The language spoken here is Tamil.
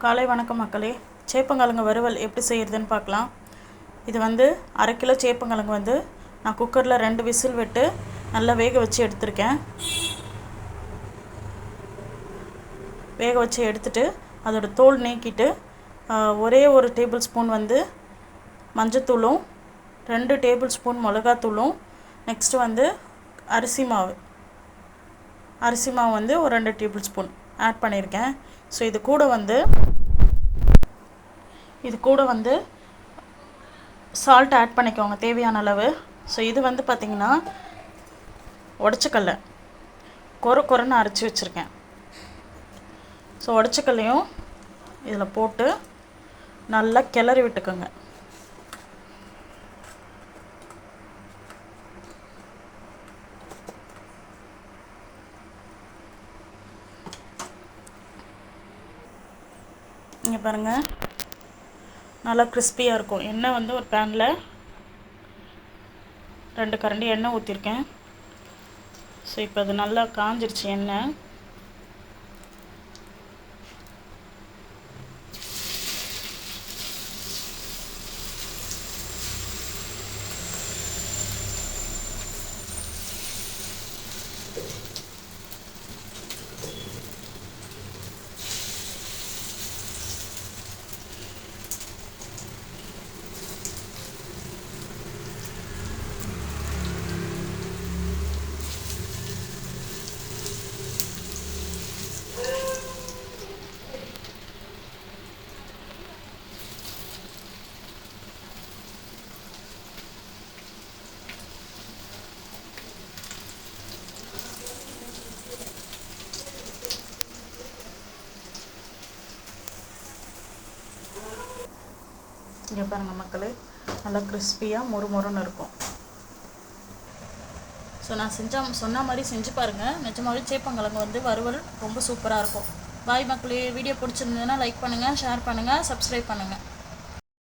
காலை வணக்கம் மக்களே. சேப்பங்கிழங்கு வறுவல் எப்படி செய்கிறதுன்னு பார்க்கலாம். இது வந்து 1/2 கிலோ சேப்பங்கிழங்கு வந்து நான் குக்கரில் 2 விசில் விட்டு நல்லா வேக வச்சு எடுத்திருக்கேன். வேக வச்சு எடுத்துட்டு அதோட தோல் நீக்கிட்டு ஒரே ஒரு டேபிள் ஸ்பூன் வந்து மஞ்சத்தூளும் 2 டேபிள் ஸ்பூன் மிளகாத்தூளும் நெக்ஸ்ட்டு வந்து அரிசி மாவு வந்து ஒரு 2 டேபிள் ஸ்பூன் ஆட் பண்ணியிருக்கேன். ஸோ இது கூட வந்து சால்ட் ஆட் பண்ணிக்கோங்க தேவையான அளவு. ஸோ இது வந்து பார்த்திங்கன்னா உடச்சக்கல்ல கொரன்னு அரைச்சி வச்சுருக்கேன். ஸோ உடச்சக்கல்லையும் இதில் போட்டு நல்லா கிளறி விட்டுக்கோங்க. இங்கே பாருங்கள், நல்லா கிறிஸ்பியாக இருக்கும். எண்ணெய் வந்து ஒரு பேனில் 2 கரண்டி எண்ணெய் ஊற்றிருக்கேன். ஸோ இப்போ அது நல்லா காஞ்சிருச்சு எண்ணெய். இங்கே பாருங்கள் மக்களே, நல்லா கிறிஸ்பியாக மொறுன்னு இருக்கும். ஸோ நான் சொன்ன மாதிரி செஞ்சு பாருங்கள். நிஜமாவே சேப்பங்கிழங்கு வந்து வறுவல் ரொம்ப சூப்பராக இருக்கும். பாய் மக்களே. வீடியோ பிடிச்சிருந்ததுன்னா லைக் பண்ணுங்கள், ஷேர் பண்ணுங்கள், சப்ஸ்கிரைப் பண்ணுங்கள்.